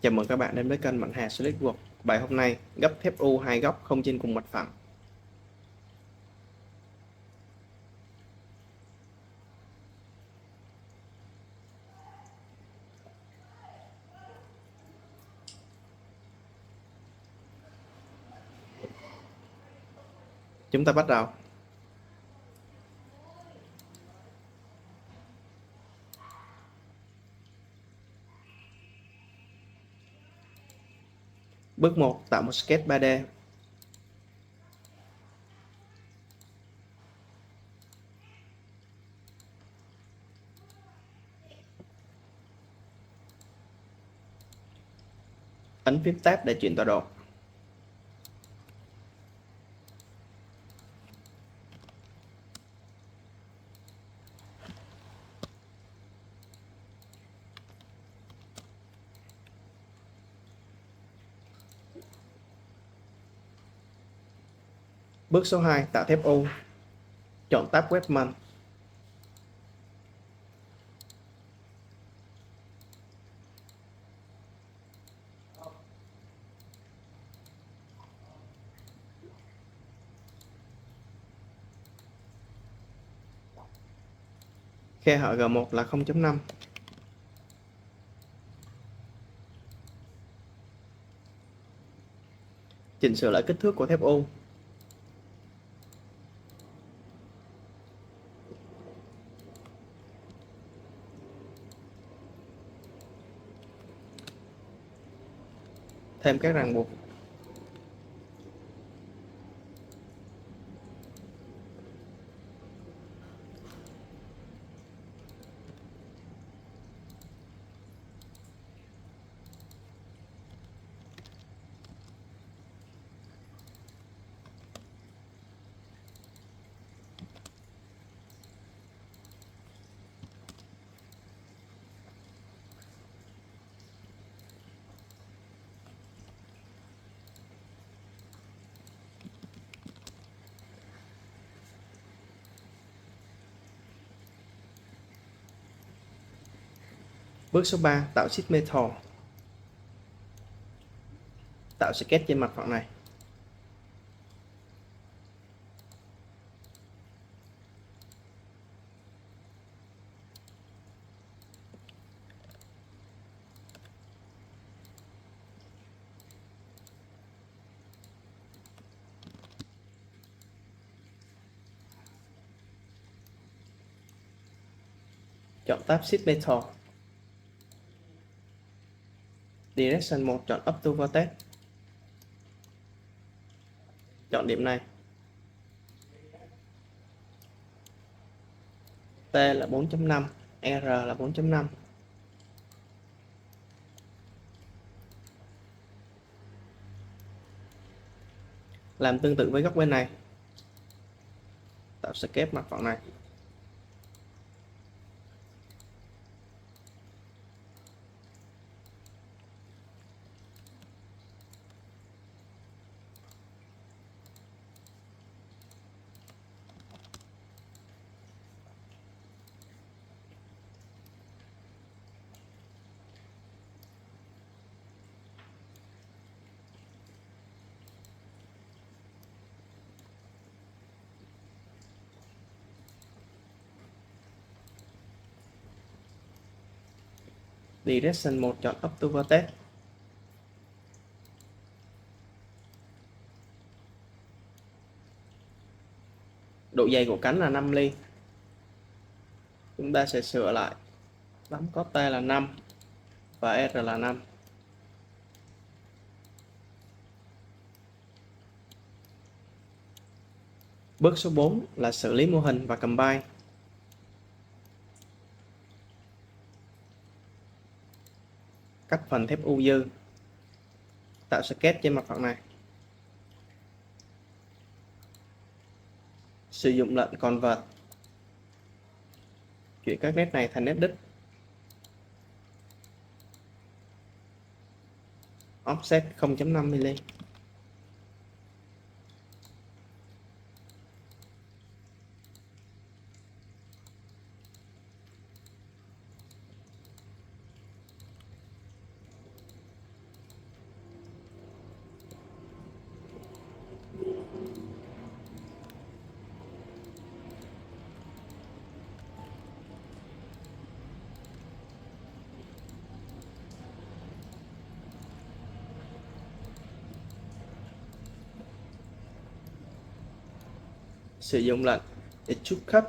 Chào mừng các bạn đến với kênh Mạnh Hà SolidWorks. Bài hôm nay gấp thép U hai góc không trên cùng mặt phẳng. Chúng ta bắt đầu. Bước 1. Tạo một sketch 3D. Ấn phím Tab để chuyển tọa độ. Bước số 2. Tạo thép U. Chọn tab Webman. Khe hở G1 là 0.5. Chỉnh sửa lại kích thước của thép U. Thêm các ràng buộc. Bước số 3. Tạo sheet metal. Tạo sketch trên mặt phẳng này. Chọn tab sheet metal. Direction 1 chọn up to vertex. Chọn điểm này. T là 4.5, R là 4.5. Làm tương tự với góc bên này. Tạo sketch mặt phẳng này. Direction 1 chọn up to vertex. Độ dày của cánh là 5 ly. Chúng ta sẽ sửa lại. Bấm có T là 5 và R là 5. Bước số 4 là xử lý mô hình và combine. Cắt phần thép U dư. Tạo sketch trên mặt phẳng này. Sử dụng lệnh convert. Chuyển các nét này thành nét đích. Offset 0.5 mm. sử dụng lệnh Extrude Cut.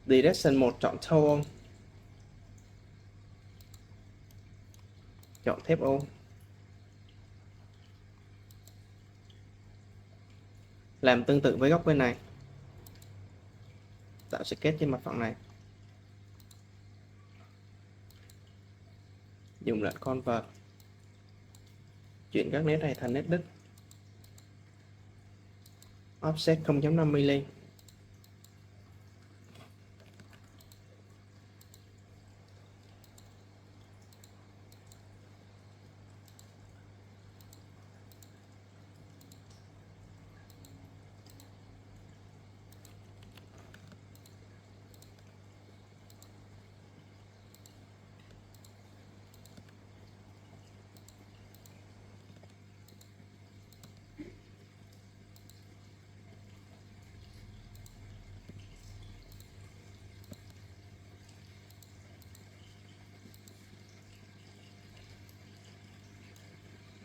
Direction 1 chọn Tone, chọn thép ô. Làm tương tự với góc bên này, tạo sketch trên mặt phẳng này. Dùng lệnh Convert, chuyển các nét này thành nét đứt. Offset 0.5 mm.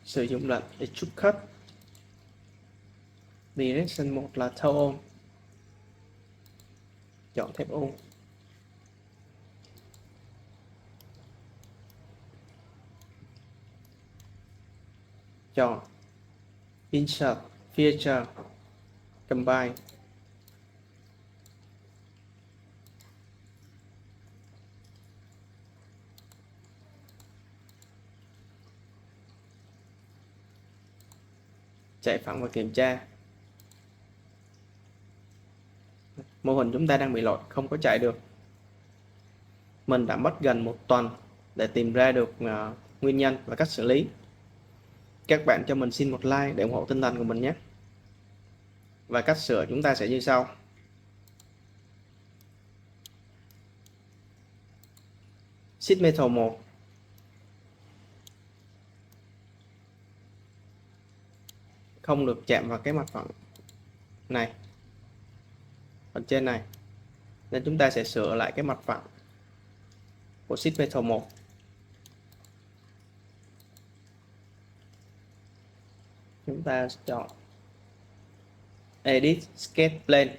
Sử dụng lệnh Extrude Cut. Direction 1 là Tone, chọn thép ô. Chọn Insert Feature Combine. Chạy phẳng và kiểm tra. Mô hình chúng ta đang bị lỗi, không có chạy được. Mình đã mất gần 1 tuần để tìm ra được nguyên nhân và cách xử lý. Các bạn cho mình xin một like để ủng hộ tinh thần của mình nhé. Và cách sửa chúng ta sẽ như sau. Sheet Metal 1, không được chạm vào cái mặt phẳng này, phần trên này, nên chúng ta sẽ sửa lại cái mặt phẳng của Sheet Metal 1. Chúng ta chọn Edit Sketch Plane,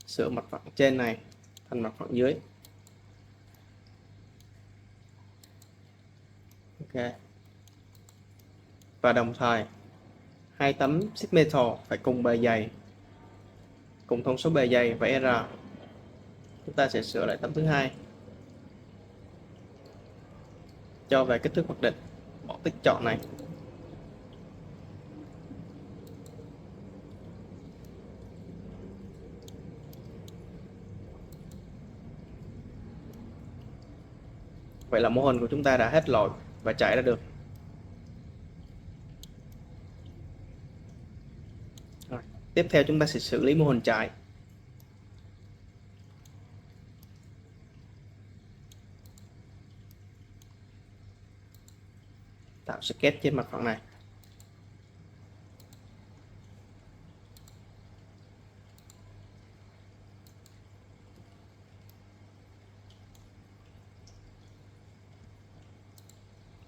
sửa mặt phẳng trên này thành mặt phẳng dưới. Ok. Và đồng thời hai tấm sheet metal phải cùng bề dày, cùng thông số bề dày và R. Chúng ta sẽ sửa lại tấm thứ hai, cho về kích thước mặc định, bỏ tích chọn này. Vậy là mô hình của chúng ta đã hết lỗi và chạy ra được. Rồi, tiếp theo chúng ta sẽ xử lý mô hình chạy. Tạo sketch trên mặt phẳng này.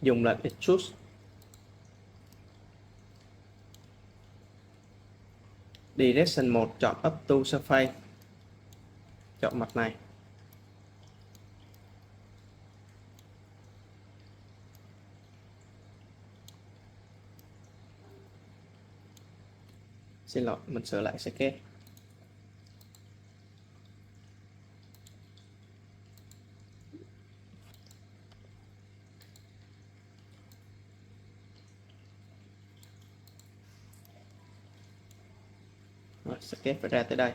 Dùng lệnh Extrude. Direction 1 chọn Up to Surface, chọn mặt này. Xin lỗi, mình sửa lại sketch. Rồi, sketch phải ra tới đây.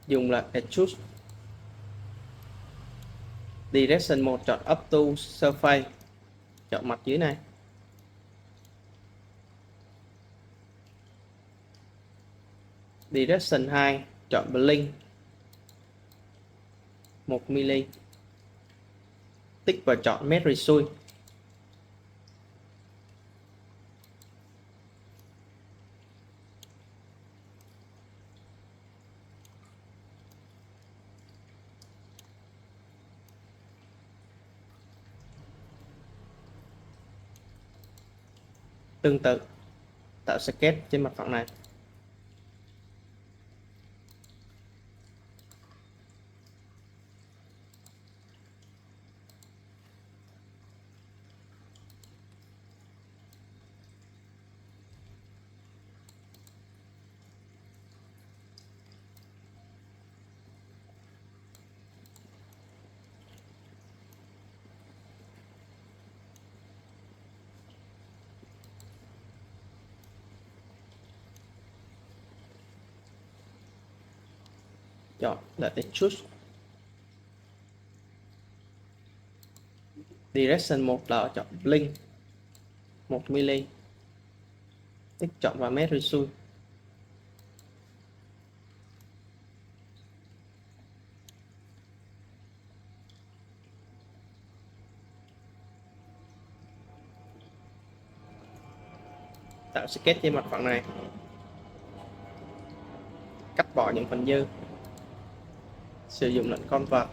Dùng là Extrude. Direction 1 chọn Up to Surface, chọn mặt dưới này. Direction 2 chọn Blink 1 mm, tích và chọn Mesh Resolve. Tương tự, tạo sketch trên mặt phẳng này. Chọn là Extrude. Direction 1 là chọn Blink 1 mm. Tích chọn vào Mesh Resolve. Tạo sketch trên mặt phẳng này. Cắt bỏ những phần dư. Sử dụng lệnh Convert.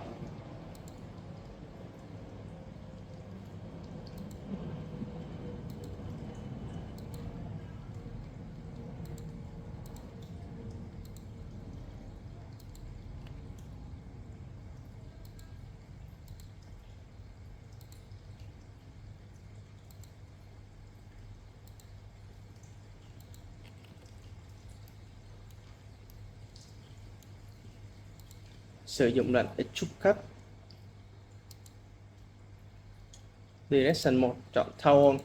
Sử dụng lệnh Extrude Cut. Direction 1 chọn Tone.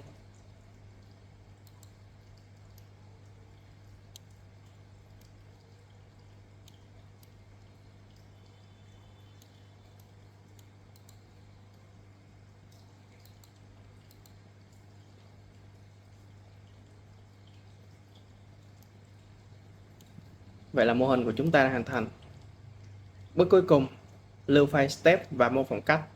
Vậy là mô hình của chúng ta đã hoàn thành. Bước cuối cùng, lưu file step và mô phỏng cắt.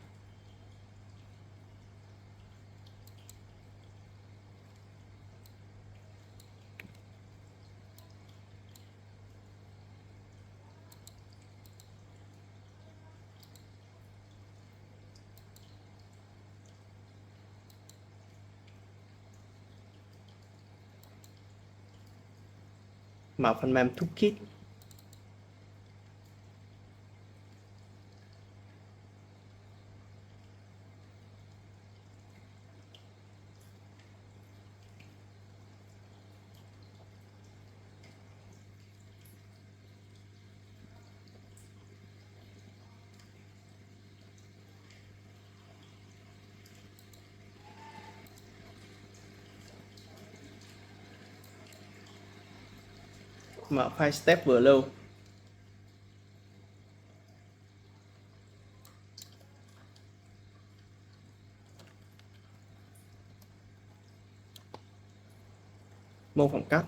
Mở phần mềm Toolkit. Mở file step vừa lưu. Mô phỏng cắt.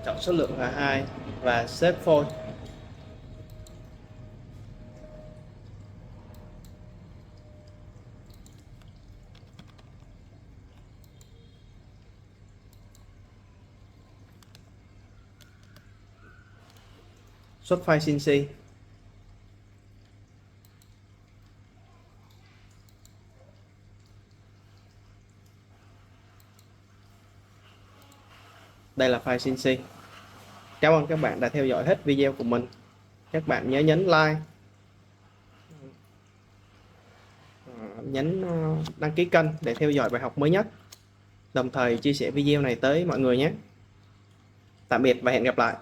Chọn số lượng là 2 và Save Phôi. Xuất file CNC. Đây là file CNC. Cảm ơn các bạn đã theo dõi hết video của mình. Các bạn nhớ nhấn like, nhấn đăng ký kênh để theo dõi bài học mới nhất. Đồng thời chia sẻ video này tới mọi người nhé. Tạm biệt và hẹn gặp lại.